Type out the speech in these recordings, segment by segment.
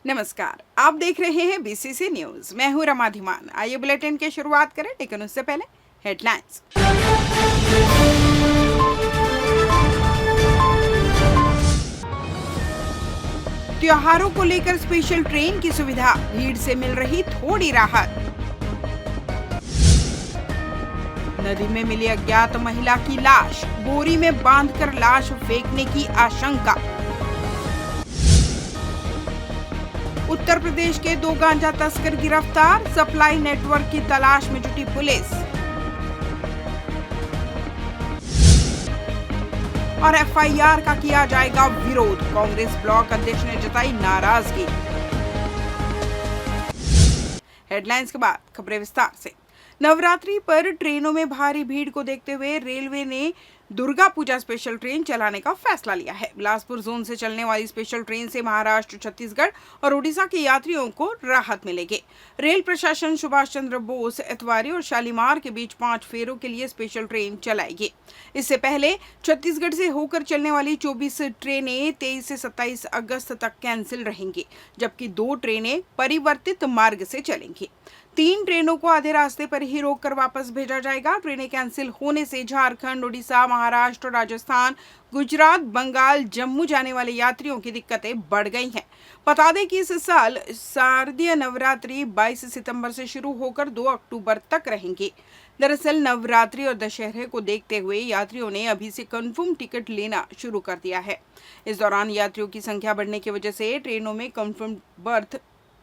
नमस्कार, आप देख रहे हैं बीसीसी न्यूज। मैं हूं रमा धीमान। आइए बुलेटिन की शुरुआत करें, लेकिन उससे पहले हेडलाइंस। त्योहारों को लेकर स्पेशल ट्रेन की सुविधा, भीड़ से मिल रही थोड़ी राहत। नदी में मिली अज्ञात महिला की लाश, बोरी में बांधकर लाश फेंकने की आशंका। उत्तर प्रदेश के 2 गांजा तस्कर गिरफ्तार, सप्लाई नेटवर्क की तलाश में जुटी पुलिस। और एफआईआर का किया जाएगा विरोध, कांग्रेस ब्लॉक अध्यक्ष ने जताई नाराजगी। हेडलाइंस के बाद खबरें विस्तार से। नवरात्रि पर ट्रेनों में भारी भीड़ को देखते हुए रेलवे ने दुर्गा पूजा स्पेशल ट्रेन चलाने का फैसला लिया है। बिलासपुर जोन से चलने वाली स्पेशल ट्रेन से महाराष्ट्र, छत्तीसगढ़ और ओडिशा के यात्रियों को राहत मिलेगी। रेल प्रशासन सुभाष चंद्र बोस, एतवारी और शालीमार के बीच 5 फेरों के लिए स्पेशल ट्रेन चलाएगी। इससे पहले छत्तीसगढ़ से होकर चलने वाली 24 ट्रेनें 23 से 27 अगस्त तक कैंसिल रहेंगी, जबकि 2 ट्रेनें परिवर्तित मार्ग से चलेंगी। 3 ट्रेनों को आधे रास्ते पर ही रोककर वापस भेजा जाएगा। ट्रेनें कैंसिल होने से झारखंड, ओडिशा, महाराष्ट्र, राजस्थान, गुजरात, बंगाल, जम्मू जाने वाले यात्रियों की दिक्कतें बढ़ गई हैं। बता दें कि इस साल शारदीय नवरात्रि 22 सितंबर से शुरू होकर 2 अक्टूबर तक रहेंगी। दरअसल नवरात्रि और दशहरे को देखते हुए यात्रियों ने अभी से कंफर्म टिकट लेना शुरू कर दिया है। इस दौरान यात्रियों की संख्या बढ़ने की वजह से ट्रेनों में कंफर्म बर्थ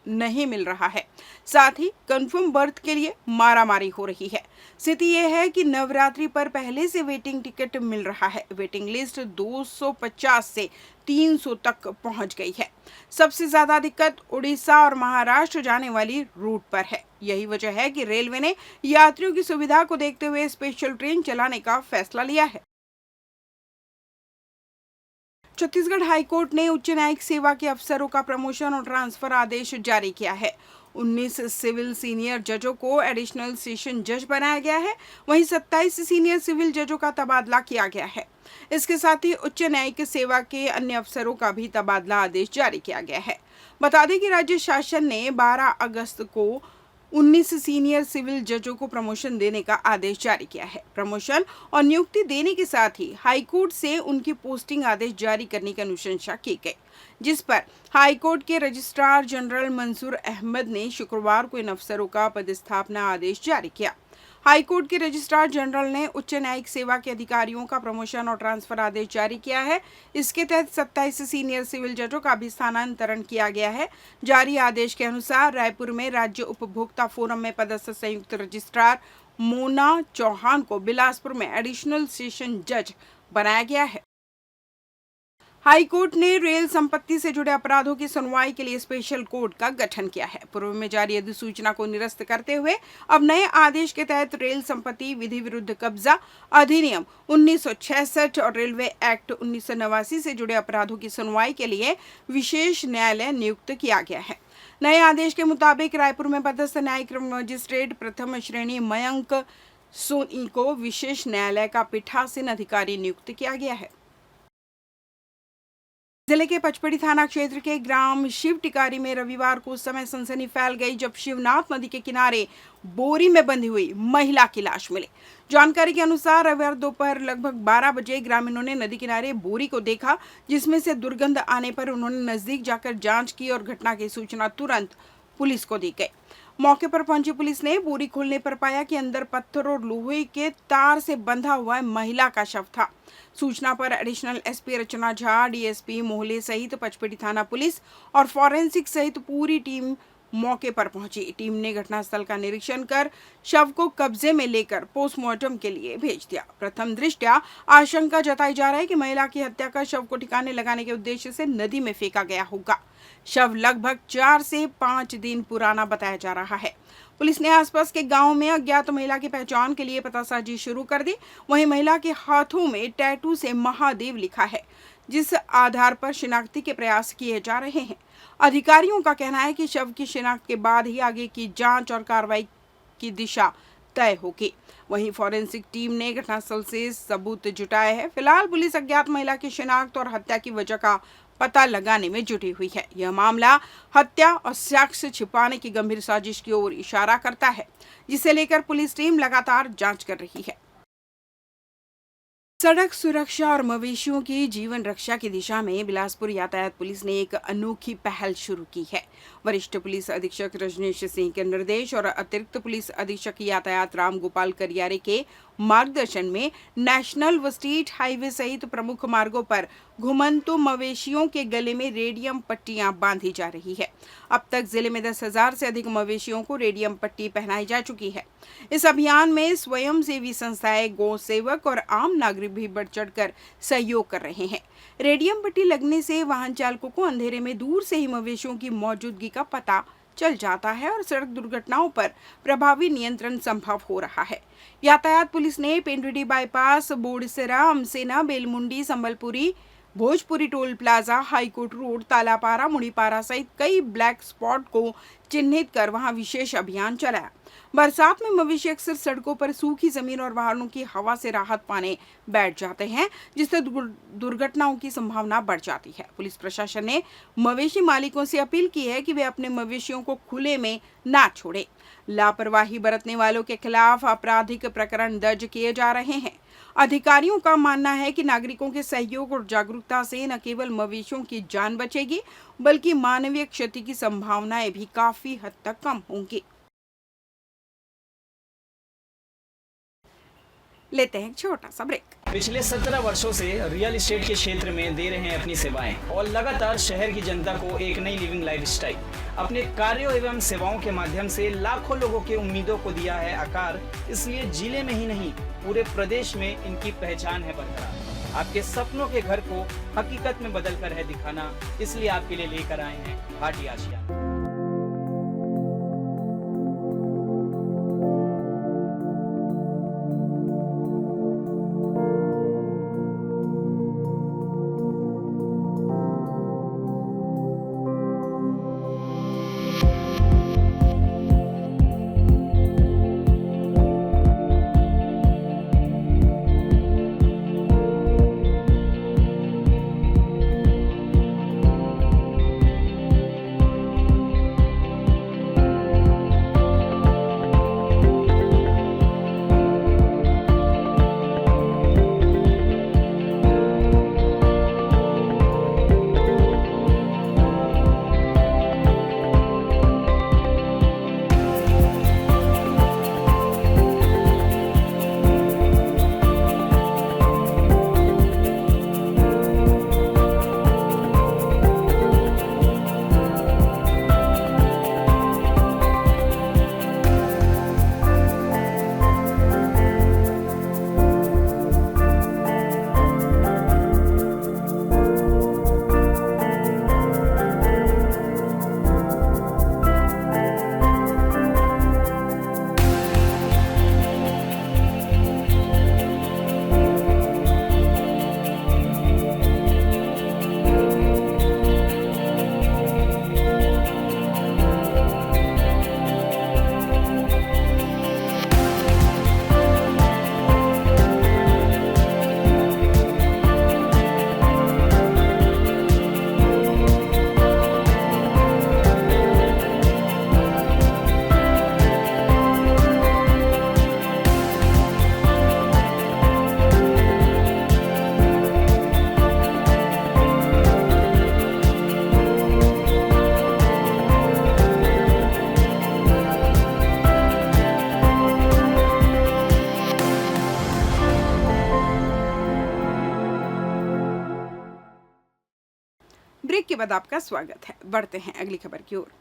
नहीं मिल रहा है, साथ ही कंफर्म बर्थ के लिए मारामारी हो रही है। स्थिति यह है कि नवरात्रि पर पहले से वेटिंग टिकट मिल रहा है। वेटिंग लिस्ट 250 से 300 तक पहुंच गई है। सबसे ज्यादा दिक्कत उड़ीसा और महाराष्ट्र जाने वाली रूट पर है। यही वजह है कि रेलवे ने यात्रियों की सुविधा को देखते हुए स्पेशल ट्रेन चलाने का फैसला लिया है। छत्तीसगढ़ हाईकोर्ट ने उच्च न्यायिक सेवा के अफसरों का प्रमोशन और ट्रांसफर आदेश जारी किया है। 19 सिविल सीनियर जजों को एडिशनल सेशन जज बनाया गया है, वहीं 27 सीनियर सिविल जजों का तबादला किया गया है। इसके साथ ही उच्च न्यायिक सेवा के अन्य अफसरों का भी तबादला आदेश जारी किया गया है। बता दें कि राज्य शासन ने 12 अगस्त को 19 सीनियर सिविल जजों को प्रमोशन देने का आदेश जारी किया है। प्रमोशन और नियुक्ति देने के साथ ही हाईकोर्ट से उनकी पोस्टिंग आदेश जारी करने की अनुशंसा की गई, जिस पर हाईकोर्ट के रजिस्ट्रार जनरल मंसूर अहमद ने शुक्रवार को इन अफसरों का पदस्थापना आदेश जारी किया। हाईकोर्ट के रजिस्ट्रार जनरल ने उच्च न्यायिक सेवा के अधिकारियों का प्रमोशन और ट्रांसफर आदेश जारी किया है। इसके तहत 27 सीनियर सिविल जजों का भी स्थानांतरण किया गया है। जारी आदेश के अनुसार रायपुर में राज्य उपभोक्ता फोरम में पदस्थ संयुक्त रजिस्ट्रार मोना चौहान को बिलासपुर में एडिशनल सेशन जज बनाया गया है। हाई कोर्ट ने रेल संपत्ति से जुड़े अपराधों की सुनवाई के लिए स्पेशल कोर्ट का गठन किया है। पूर्व में जारी अधिसूचना को निरस्त करते हुए अब नए आदेश के तहत रेल संपत्ति विधि विरुद्ध कब्जा अधिनियम 1966 और रेलवे एक्ट 1989 से जुड़े अपराधों की सुनवाई के लिए विशेष न्यायालय नियुक्त किया गया है। नए आदेश के मुताबिक रायपुर में पदस्थ न्यायिक मजिस्ट्रेट प्रथम श्रेणी मयंक सोनी को विशेष न्यायालय का पीठासीन अधिकारी नियुक्त किया गया है। जिले के पचपेड़ी थाना क्षेत्र के ग्राम शिव टिकारी में रविवार को उस समय सनसनी फैल गई जब शिवनाथ नदी के किनारे बोरी में बंधी हुई महिला की लाश मिली। जानकारी के अनुसार रविवार दोपहर लगभग 12 बजे ग्रामीणों ने नदी किनारे बोरी को देखा, जिसमें से दुर्गंध आने पर उन्होंने नजदीक जाकर जांच की और घटना की सूचना तुरंत पुलिस को दी गई। मौके पर पहुंची पुलिस ने बोरी खोलने पर पाया कि अंदर पत्थर और लोहे के तार से बंधा हुआ महिला का शव था। सूचना पर एडिशनल एसपी रचना झा, डीएसपी मोहले सहित पचपेड़ी थाना पुलिस और फॉरेंसिक सहित पूरी टीम मौके पर पहुंची। टीम ने घटनास्थल का निरीक्षण कर शव को कब्जे में लेकर पोस्टमार्टम के लिए भेज दिया। प्रथम दृष्टया आशंका जताई जा रहा है कि महिला की हत्या कर शव को ठिकाने लगाने के उद्देश्य से नदी में फेंका गया होगा। शव लगभग 4 से 5 दिन पुराना बताया जा रहा है। पुलिस ने आसपास के गांव में अज्ञात महिला की पहचान के लिए पतासाजी शुरू कर दी। वहीं महिला के हाथों में टैटू से महादेव लिखा है, जिस आधार पर शिनाख्ती के प्रयास किए जा रहे हैं। अधिकारियों का कहना है कि शव की शिनाख्त के बाद ही आगे की जांच और कार्रवाई की दिशा तय होगी। वहीं फॉरेंसिक टीम ने घटनास्थल से सबूत जुटाए हैं। फिलहाल पुलिस अज्ञात महिला की शिनाख्त और हत्या की वजह का पता लगाने में जुटी हुई है। यह मामला हत्या और साक्ष्य छिपाने की गंभीर साजिश की ओर इशारा करता है, जिसे लेकर पुलिस टीम लगातार जांच कर रही है। सड़क सुरक्षा और मवेशियों की जीवन रक्षा की दिशा में बिलासपुर यातायात पुलिस ने एक अनोखी पहल शुरू की है। वरिष्ठ पुलिस अधीक्षक रजनीश सिंह के निर्देश और अतिरिक्त पुलिस अधीक्षक यातायात राम गोपाल करियारे के मार्गदर्शन में नेशनल व स्टेट हाईवे सहित प्रमुख मार्गों पर घुमंतु मवेशियों के गले में रेडियम पट्टियां बांधी जा रही है। अब तक जिले में 10,000 से अधिक मवेशियों को रेडियम पट्टी पहनाई जा चुकी है। इस अभियान में स्वयंसेवी संस्थाएं, गौ सेवक और आम नागरिक भी बढ़ चढ़कर सहयोग कर रहे हैं। रेडियम पट्टी लगने से वाहन चालकों को अंधेरे में दूर से ही मवेशियों की मौजूदगी का पता चल जाता है और सड़क दुर्घटनाओं पर प्रभावी नियंत्रण संभव हो रहा है। यातायात पुलिस ने Pendudi bypass, Bodsera, Amsena, Belmundi, Sambalpuri, Bhojpuri toll plaza, high court road, Talapara, Mudipara सहित कई ब्लैक स्पॉट को चिन्हित कर वहां विशेष अभियान चलाया। बरसात में मवेशी अक्सर सड़कों पर सूखी जमीन और वाहनों की हवा से राहत पाने बैठ जाते हैं, जिससे दुर्घटनाओं की संभावना बढ़ जाती है। पुलिस प्रशासन ने मवेशी मालिकों से अपील की है कि वे अपने मवेशियों को खुले में ना छोड़ें। लापरवाही बरतने वालों के खिलाफ आपराधिक प्रकरण दर्ज किए जा रहे हैं। अधिकारियों का मानना है कि नागरिकों के सहयोग और जागरूकता से न केवल मवेशियों की जान बचेगी, बल्कि मानवीय क्षति की संभावनाएं भी काफी हद तक कम होंगी। लेते हैं एक छोटा सा ब्रेक। पिछले 17 वर्षों से रियल एस्टेट के क्षेत्र में दे रहे हैं अपनी सेवाएं और लगातार शहर की जनता को एक नई लिविंग लाइफस्टाइल। अपने कार्यों एवं सेवाओं के माध्यम से लाखों लोगों की उम्मीदों को दिया है आकार। इसलिए जिले में ही नहीं, पूरे प्रदेश में इनकी पहचान है बरकरार। आपके सपनों के घर को हकीकत में बदल कर है दिखाना, इसलिए आपके लिए लेकर आए हैं भाटी आशिया। ब्रेक के बाद आपका स्वागत है। बढ़ते हैं अगली खबर की ओर।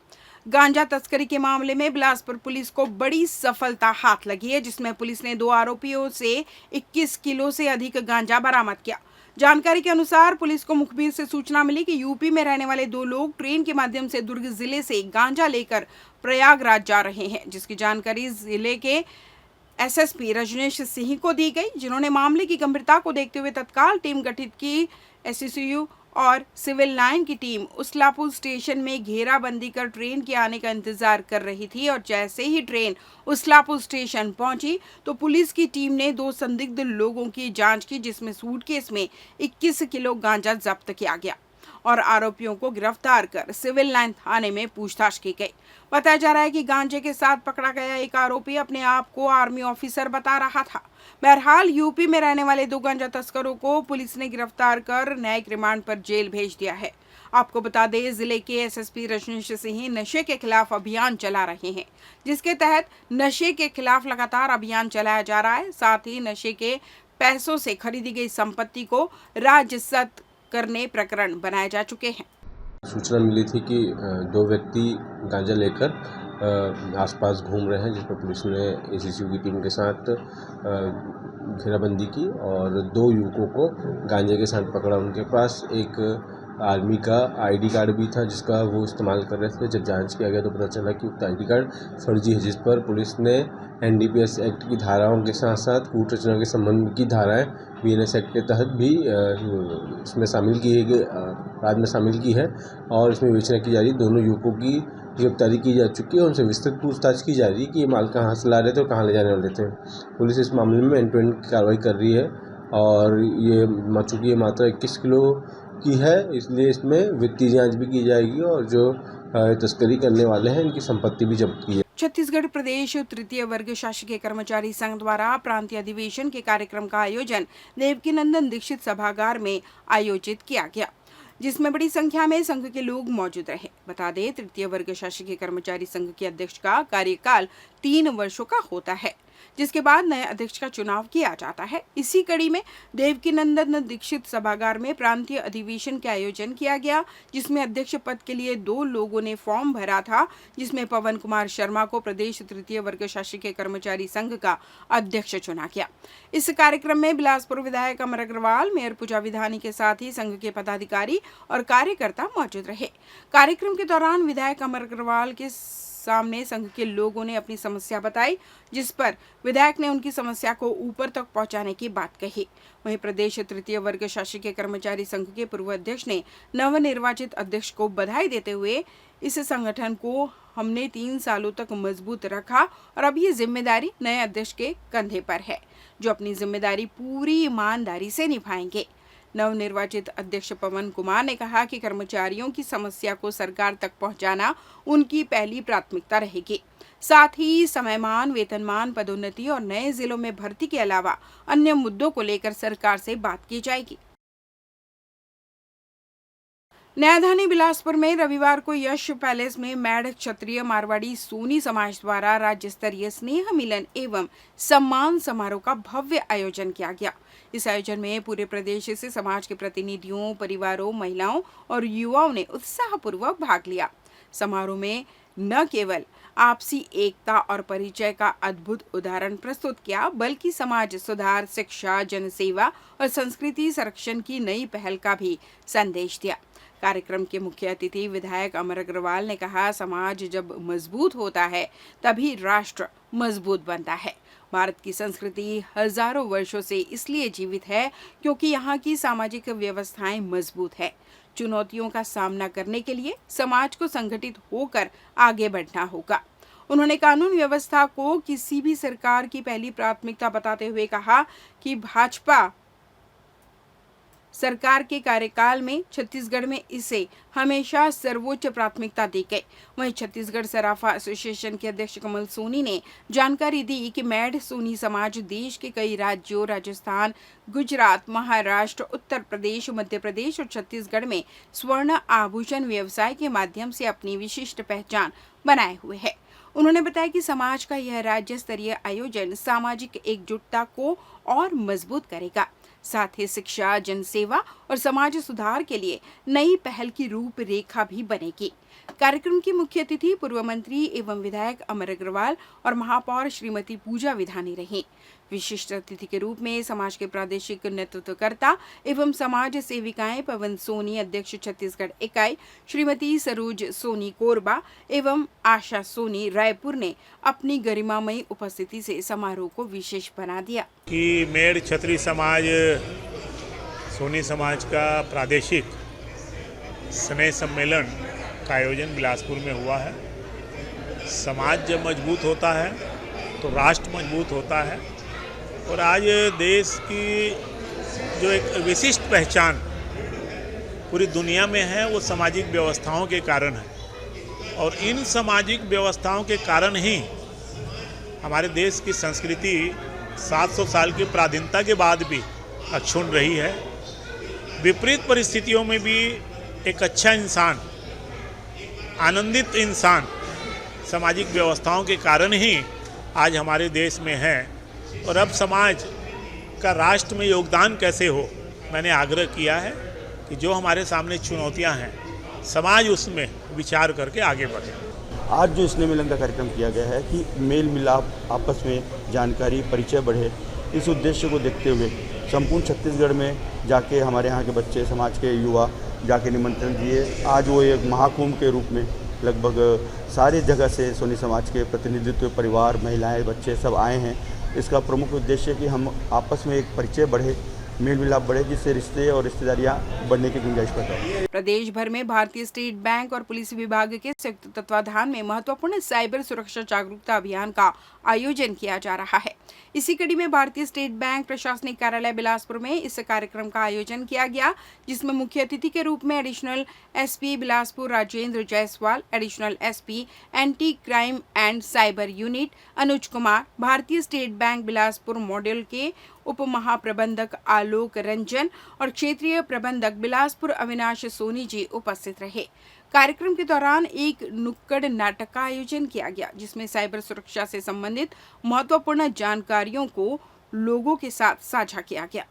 गांजा तस्करी के मामले में बिलासपुर पुलिस को बड़ी सफलता हाथ लगी है, जिसमें पुलिस ने 2 आरोपियों से 21 किलो से अधिक गांजा बरामद किया। जानकारी के अनुसार पुलिस को मुखबिर से सूचना मिली कि यूपी में रहने वाले 2 लोग ट्रेन के माध्यम से दुर्ग जिले से गांजा लेकर प्रयागराज जा रहे हैं, जिसकी जानकारी जिले के एसएसपी रजनीश सिंह को दी गई, जिन्होंने मामले की गंभीरता को देखते हुए तत्काल टीम गठित की। एसएसयू और सिविल लाइन की टीम उसलापुर स्टेशन में घेराबंदी कर ट्रेन के आने का इंतजार कर रही थी और जैसे ही ट्रेन उसलापुर स्टेशन पहुंची तो पुलिस की टीम ने 2 संदिग्ध लोगों की जांच की, जिसमें सूटकेस में 21 किलो गांजा जब्त किया गया। और आरोपियों को गिरफ्तार कर सिविल लाइन थाने में पूछताछ की गई। बताया जा रहा है कि गांजे के साथ पकड़ा गया एक आरोपी अपने आप को आर्मी ऑफिसर बता रहा था। बहरहाल यूपी में रहने वाले 2 गांजा तस्करों को पुलिस ने गिरफ्तार कर न्यायिक रिमांड पर जेल भेज दिया है। आपको बता दें, जिले के एसएसपी रजनीश सिंह नशे के खिलाफ अभियान चला रहे हैं, जिसके तहत नशे के खिलाफ लगातार अभियान चलाया जा रहा है। साथ ही नशे के पैसों से खरीदी गई संपत्ति को राजजब्त करने प्रकरण बनाए जा चुके हैं। सूचना मिली थी कि 2 व्यक्ति गांजा लेकर आसपास घूम रहे हैं, जिस पर पुलिस ने एसीसीयू की टीम के साथ घेराबंदी की और 2 युवकों को गांजे के साथ पकड़ा। उनके पास एक आर्मी का आईडी कार्ड भी था, जिसका वो इस्तेमाल कर रहे थे। जब जांच किया गया तो पता चला कि उक्त आईडी कार्ड फर्जी है, जिस पर पुलिस ने एनडीपीएस एक्ट की धाराओं के साथ साथ कूट रचना के संबंध की धाराएं बीएनएस एक्ट के तहत भी इसमें शामिल की गई, अपराध में शामिल की है और इसमें विवेचना की जा रही है। दोनों युवकों की गिरफ्तारी की जा चुकी है। उनसे विस्तृत पूछताछ की जा रही है कि ये माल कहाँ से ला रहे थे और कहाँ ले जाने वाले थे। पुलिस इस मामले में एंड टू एंड कार्रवाई कर रही है और ये चूँकि ये मात्रा 21 किलो की है, इसलिए इसमें वित्तीय जांच भी की जाएगी और जो तस्करी करने वाले हैं इनकी संपत्ति भी जब्त की है। छत्तीसगढ़ प्रदेश तृतीय वर्ग शासकीय कर्मचारी संघ द्वारा प्रांतीय अधिवेशन के कार्यक्रम का आयोजन देवकीनंदन दीक्षित सभागार में आयोजित किया गया, जिसमें बड़ी संख्या में संघ के लोग मौजूद रहे। बता दें, तृतीय वर्ग शासकीय कर्मचारी संघ के अध्यक्ष का कार्यकाल 3 वर्षों का होता है, जिसके बाद नए अध्यक्ष का चुनाव किया जाता है। इसी कड़ी में देवकीनंदन दीक्षित सभागार में प्रांतीय अधिवेशन के आयोजन किया गया, जिसमें अध्यक्ष पद के लिए 2 लोगों ने फॉर्म भरा था, जिसमें पवन कुमार शर्मा को प्रदेश तृतीय वर्ग शासकीय कर्मचारी संघ का अध्यक्ष चुना गया। इस कार्यक्रम में बिलासपुर विधायक अमर अग्रवाल, मेयर पूजा विधानी के साथ ही संघ के पदाधिकारी और कार्यकर्ता मौजूद रहे। कार्यक्रम के दौरान विधायक अमर अग्रवाल के सामने संघ के लोगों ने अपनी समस्या बताई, जिस पर विधायक ने उनकी समस्या को ऊपर तक पहुंचाने की बात कही। वहीं प्रदेश तृतीय वर्ग शासकीय कर्मचारी संघ के पूर्व अध्यक्ष ने नवनिर्वाचित अध्यक्ष को बधाई देते हुए इस संगठन को हमने 3 सालों तक मजबूत रखा और अब ये जिम्मेदारी नए अध्यक्ष के कंधे पर है, जो अपनी जिम्मेदारी पूरी ईमानदारी से निभाएंगे। नवनिर्वाचित अध्यक्ष पवन कुमार ने कहा कि कर्मचारियों की समस्या को सरकार तक पहुंचाना उनकी पहली प्राथमिकता रहेगी। साथ ही समयमान, वेतनमान, पदोन्नति और नए जिलों में भर्ती के अलावा अन्य मुद्दों को लेकर सरकार से बात की जाएगी। न्यायधानी बिलासपुर में रविवार को यश पैलेस में मैड क्षत्रिय मारवाड़ी सोनी समाज द्वारा राज्य स्तरीय स्नेह मिलन एवं सम्मान समारोह का भव्य आयोजन किया गया। इस आयोजन में पूरे प्रदेश से समाज के प्रतिनिधियों, परिवारों, महिलाओं और युवाओं ने उत्साहपूर्वक भाग लिया। समारोह में न केवल आपसी एकता और परिचय का अद्भुत उदाहरण प्रस्तुत किया, बल्कि समाज सुधार, शिक्षा, जनसेवा और संस्कृति संरक्षण की नई पहल का भी संदेश दिया। कार्यक्रम के मुख्य अतिथि विधायक अमर अग्रवाल ने कहा, समाज जब मजबूत होता है तभी राष्ट्र मजबूत बनता है। भारत की संस्कृति हजारों वर्षों से इसलिए जीवित है क्योंकि यहाँ की सामाजिक व्यवस्थाएं मजबूत है। चुनौतियों का सामना करने के लिए समाज को संगठित होकर आगे बढ़ना होगा। उन्होंने कानून व्यवस्था को किसी भी सरकार की पहली प्राथमिकता बताते हुए कहा कि भाजपा सरकार के कार्यकाल में छत्तीसगढ़ में इसे हमेशा सर्वोच्च प्राथमिकता दी गई। वहीं छत्तीसगढ़ सराफा एसोसिएशन के अध्यक्ष कमल सोनी ने जानकारी दी कि मैड सोनी समाज देश के कई राज्यों, राजस्थान, गुजरात, महाराष्ट्र, उत्तर प्रदेश, मध्य प्रदेश और छत्तीसगढ़ में स्वर्ण आभूषण व्यवसाय के माध्यम से अपनी विशिष्ट पहचान बनाए हुए है। उन्होंने बताया कि समाज का यह राज्य स्तरीय आयोजन सामाजिक एकजुटता को और मजबूत करेगा, साथ ही शिक्षा, जनसेवा और समाज सुधार के लिए नई पहल की रूपरेखा भी बनेगी। कार्यक्रम की मुख्य अतिथि पूर्व मंत्री एवं विधायक अमर अग्रवाल और महापौर श्रीमती पूजा विधानी रहीं। विशिष्ट अतिथि के रूप में समाज के प्रादेशिक नेतृत्वकर्ता एवं समाज सेविकाएं पवन सोनी, अध्यक्ष छत्तीसगढ़ इकाई, श्रीमती सरोज सोनी कोरबा एवं आशा सोनी रायपुर ने अपनी गरिमामयी उपस्थिति से समारोह को विशेष बना दिया। कि मेड़ क्षत्रिय समाज सोनी समाज का प्रादेशिक स्नेह सम्मेलन का आयोजन बिलासपुर में हुआ है। समाज जब मजबूत होता है तो राष्ट्र मजबूत होता है और आज देश की जो एक विशिष्ट पहचान पूरी दुनिया में है वो सामाजिक व्यवस्थाओं के कारण है। और इन सामाजिक व्यवस्थाओं के कारण ही हमारे देश की संस्कृति 700 साल की पराधीनता के बाद भी अक्षुण्ण रही है। विपरीत परिस्थितियों में भी एक अच्छा इंसान, आनंदित इंसान सामाजिक व्यवस्थाओं के कारण ही आज हमारे देश में है। और अब समाज का राष्ट्र में योगदान कैसे हो, मैंने आग्रह किया है कि जो हमारे सामने चुनौतियां हैं समाज उसमें विचार करके आगे बढ़े। आज जो स्नेह मिलन का कार्यक्रम किया गया है कि मेल मिलाप, आपस में जानकारी, परिचय बढ़े, इस उद्देश्य को देखते हुए संपूर्ण छत्तीसगढ़ में जाके हमारे यहाँ के बच्चे, समाज के युवा जाके निमंत्रण दिए। आज वो एक महाकुंभ के रूप में लगभग सारे जगह से सोनी समाज के प्रतिनिधित्व, परिवार, महिलाएं, बच्चे सब आए हैं। इसका प्रमुख उद्देश्य कि हम आपस में एक परिचय बढ़े, मेल मिलाप बढ़े, जिससे रिश्ते और रिश्तेदारियां बढ़ने की गुंजाइश पैदा हो। प्रदेश भर में भारतीय स्टेट बैंक और पुलिस विभाग के संयुक्त तत्वाधान में महत्वपूर्ण साइबर सुरक्षा जागरूकता अभियान का आयोजन किया जा रहा है। इसी कड़ी में भारतीय स्टेट बैंक प्रशासनिक कार्यालय बिलासपुर में इस कार्यक्रम का आयोजन किया गया, जिसमें मुख्य अतिथि के रूप में additional SP Bilaspur Rajendra Jaiswal, additional SP anti crime and cyber unit Anuj Kumar, Bharatiya state bank Bilaspur module के उप महाप्रबंधक आलोक रंजन और क्षेत्रीय प्रबंधक बिलासपुर अविनाश सोनी जी उपस्थित रहे। कार्यक्रम के दौरान एक नुक्कड़ नाटक का आयोजन किया गया, जिसमें साइबर सुरक्षा से संबंधित महत्वपूर्ण जानकारियों को लोगों के साथ साझा किया गया।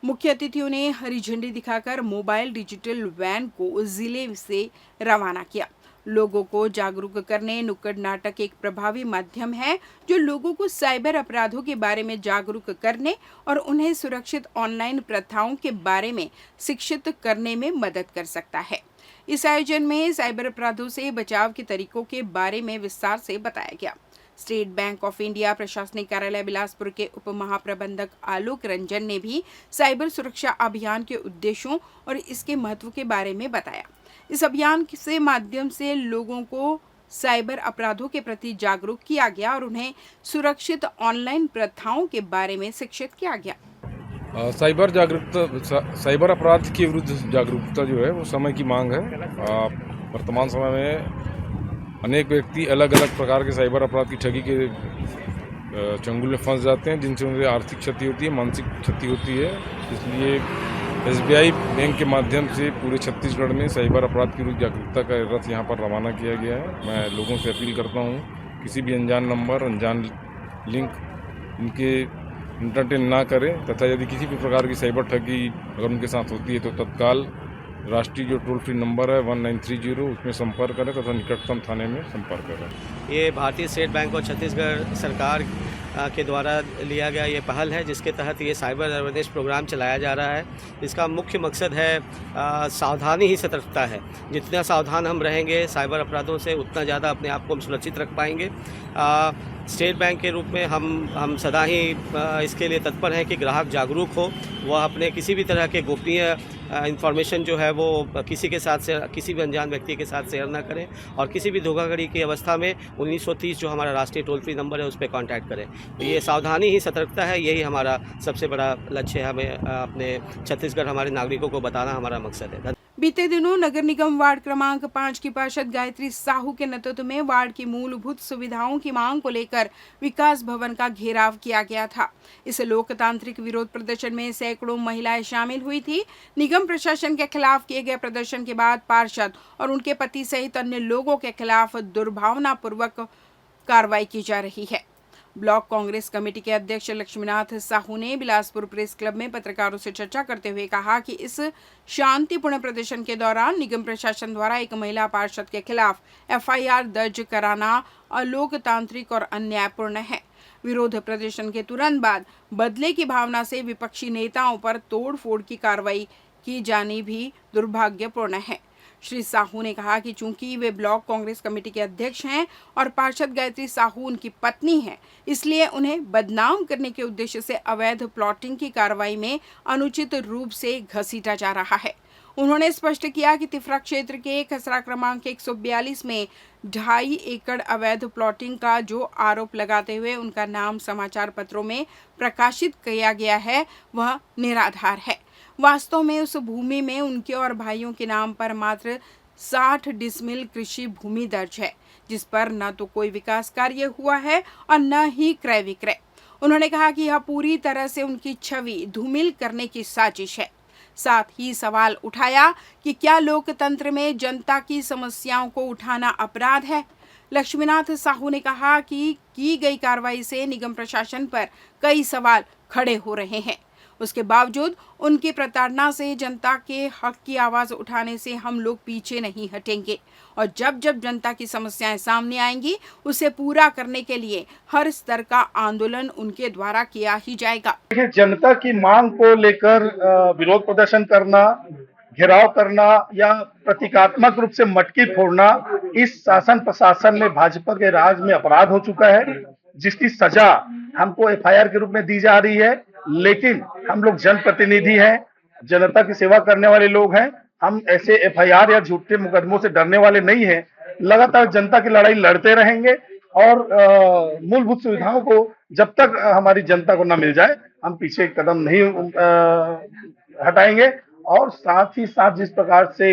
मुख्य अतिथियों ने हरी झंडी दिखाकर मोबाइल डिजिटल वैन को जिले से रवाना किया। लोगों को जागरूक करने नुक्कड़ नाटक एक प्रभावी माध्यम है जो लोगों को साइबर अपराधों के बारे में जागरूक करने और उन्हें सुरक्षित ऑनलाइन प्रथाओं के बारे में शिक्षित करने में मदद कर सकता है। इस आयोजन में साइबर अपराधों से बचाव के तरीकों के बारे में विस्तार से बताया गया। स्टेट बैंक ऑफ इंडिया प्रशासनिक कार्यालय बिलासपुर के उप महाप्रबंधक आलोक रंजन ने भी साइबर सुरक्षा अभियान के उद्देश्यों और इसके महत्व के बारे में बताया। इस अभियान के माध्यम से लोगों को साइबर अपराधों के प्रति जागरूक किया गया और उन्हें सुरक्षित ऑनलाइन प्रथाओं के बारे में शिक्षित किया गया। साइबर अपराध के विरुद्ध जागरूकता जो है वो समय की मांग है। वर्तमान समय में अनेक व्यक्ति अलग अलग प्रकार के साइबर अपराध की ठगी के चंगुल में फंस जाते हैं, जिनसे उन्हें आर्थिक क्षति होती है, मानसिक क्षति होती है। इसलिए SBI बैंक के माध्यम से पूरे छत्तीसगढ़ में साइबर अपराध की विरुद्ध जागरूकता का रथ यहाँ पर रवाना किया गया है। मैं लोगों से अपील करता हूँ, किसी भी अनजान नंबर, अनजान लिंक इनके एंटरटेन ना करें तथा यदि किसी भी प्रकार की साइबर ठगी अगर उनके साथ होती है तो तत्काल राष्ट्रीय जो टोल फ्री नंबर है 1930 उसमें संपर्क करें तथा निकटतम थाने में संपर्क करें। ये भारतीय स्टेट बैंक और छत्तीसगढ़ सरकार के द्वारा लिया गया ये पहल है, जिसके तहत ये साइबर अवेयरनेस प्रोग्राम चलाया जा रहा है। इसका मुख्य मकसद है सावधानी ही सतर्कता है। जितना सावधान हम रहेंगे साइबर अपराधों से, उतना ज़्यादा अपने आप को हम सुरक्षित रख पाएंगे। स्टेट बैंक के रूप में हम सदा ही इसके लिए तत्पर हैं कि ग्राहक जागरूक हो, वह अपने किसी भी तरह के गोपनीय इंफॉर्मेशन जो है वो किसी के साथ से, किसी भी अनजान व्यक्ति के साथ शेयर ना करें और किसी भी धोखाधड़ी की अवस्था में 1930 जो हमारा राष्ट्रीय टोल फ्री नंबर है उस पर कॉन्टैक्ट करें। तो ये सावधानी ही सतर्कता है, यही हमारा सबसे बड़ा लक्ष्य है। हमें अपने छत्तीसगढ़ हमारे नागरिकों को बताना हमारा मकसद है। बीते दिनों नगर निगम वार्ड क्रमांक 5 की पार्षद गायत्री साहू के नेतृत्व में वार्ड की मूलभूत सुविधाओं की मांग को लेकर विकास भवन का घेराव किया गया था। इस लोकतांत्रिक विरोध प्रदर्शन में सैकड़ों महिलाएं शामिल हुई थी। निगम प्रशासन के खिलाफ किए गए प्रदर्शन के बाद पार्षद और उनके पति सहित अन्य लोगों के खिलाफ दुर्भावनापूर्वक कार्रवाई की जा रही है। ब्लॉक कांग्रेस कमेटी के अध्यक्ष लक्ष्मीनाथ साहू ने बिलासपुर प्रेस क्लब में पत्रकारों से चर्चा करते हुए कहा कि इस शांतिपूर्ण प्रदर्शन के दौरान निगम प्रशासन द्वारा एक महिला पार्षद के खिलाफ FIR दर्ज कराना अलोकतांत्रिक और अन्यायपूर्ण है। विरोध प्रदर्शन के तुरंत बाद बदले की भावना से विपक्षी नेताओं पर तोड़फोड़ की कार्रवाई की जानी भी दुर्भाग्यपूर्ण है। श्री साहू ने कहा कि चूंकि वे ब्लॉक कांग्रेस कमेटी के अध्यक्ष हैं और पार्षद गायत्री साहू उनकी पत्नी है, इसलिए उन्हें बदनाम करने के उद्देश्य से अवैध प्लॉटिंग की कार्रवाई में अनुचित रूप से घसीटा जा रहा है। उन्होंने स्पष्ट किया कि तिफरा क्षेत्र के खसरा क्रमांक 142 में 2.5 एकड़ अवैध प्लॉटिंग का जो आरोप लगाते हुए उनका नाम समाचार पत्रों में प्रकाशित किया गया है वह निराधार है। वास्तव में उस भूमि में उनके और भाइयों के नाम पर मात्र 60 डिसमिल कृषि भूमि दर्ज है, जिस पर न तो कोई विकास कार्य हुआ है और न ही क्रय विक्रय। उन्होंने कहा कि यह पूरी तरह से उनकी छवि धूमिल करने की साजिश है। साथ ही सवाल उठाया कि क्या लोकतंत्र में जनता की समस्याओं को उठाना अपराध है। लक्ष्मीनाथ साहू ने कहा कि की गई कार्रवाई से निगम प्रशासन पर कई सवाल खड़े हो रहे हैं। उसके बावजूद उनकी प्रताड़ना से जनता के हक की आवाज उठाने से हम लोग पीछे नहीं हटेंगे और जब जब जनता की समस्याएं सामने आएंगी उसे पूरा करने के लिए हर स्तर का आंदोलन उनके द्वारा किया ही जाएगा। जनता की मांग को लेकर विरोध प्रदर्शन करना, घेराव करना या प्रतीकात्मक रूप से मटकी फोड़ना इस शासन प्रशासन में भाजपा के राज में अपराध हो चुका है, जिसकी सजा हमको एफआईआर के रूप में दी जा रही है। लेकिन हम लोग जनप्रतिनिधि हैं, जनता की सेवा करने वाले लोग हैं। हम ऐसे एफआईआर या झूठे मुकदमों से डरने वाले नहीं हैं। लगातार जनता की लड़ाई लड़ते रहेंगे और मूलभूत सुविधाओं को जब तक हमारी जनता को न मिल जाए हम पीछे कदम नहीं हटाएंगे। और साथ ही साथ जिस प्रकार से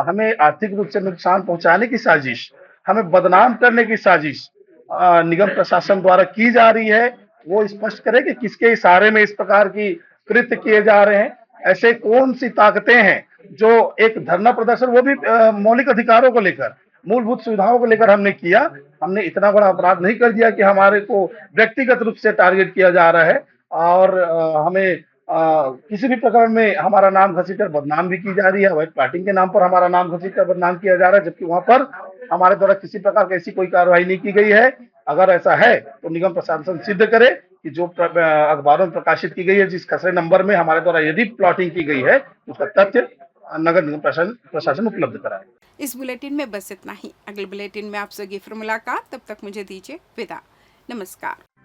हमें आर्थिक रूप से नुकसान पहुंचाने की साजिश, हमें बदनाम करने की साजिश निगम प्रशासन द्वारा की जा रही है, वो स्पष्ट करे कि किसके इशारे में इस प्रकार की कृत्य किए जा रहे हैं। ऐसे कौन सी ताकतें हैं जो एक धरना प्रदर्शन, वो भी मौलिक अधिकारों को लेकर, मूलभूत सुविधाओं को लेकर हमने किया। हमने इतना बड़ा अपराध नहीं कर दिया कि हमारे को व्यक्तिगत रूप से टारगेट किया जा रहा है और हमें किसी भी प्रकार में हमारा नाम घसीटकर बदनाम भी की जा रही है। व्हाइट प्लॉटिंग के नाम पर हमारा नाम घसीटकर बदनाम किया जा रहा है, जबकि वहां पर हमारे द्वारा किसी प्रकार की ऐसी कोई कार्रवाई नहीं की गई है। अगर ऐसा है तो निगम प्रशासन सिद्ध करे कि जो अखबारों में प्रकाशित की गई है, जिस खसरे नंबर में हमारे द्वारा यदि प्लॉटिंग की गई है, उसका तथ्य नगर निगम प्रशासन उपलब्ध कराए। इस बुलेटिन में बस इतना ही। अगले बुलेटिन में आपसे फिर मुलाकात, तब तक मुझे दीजिए विदा। नमस्कार।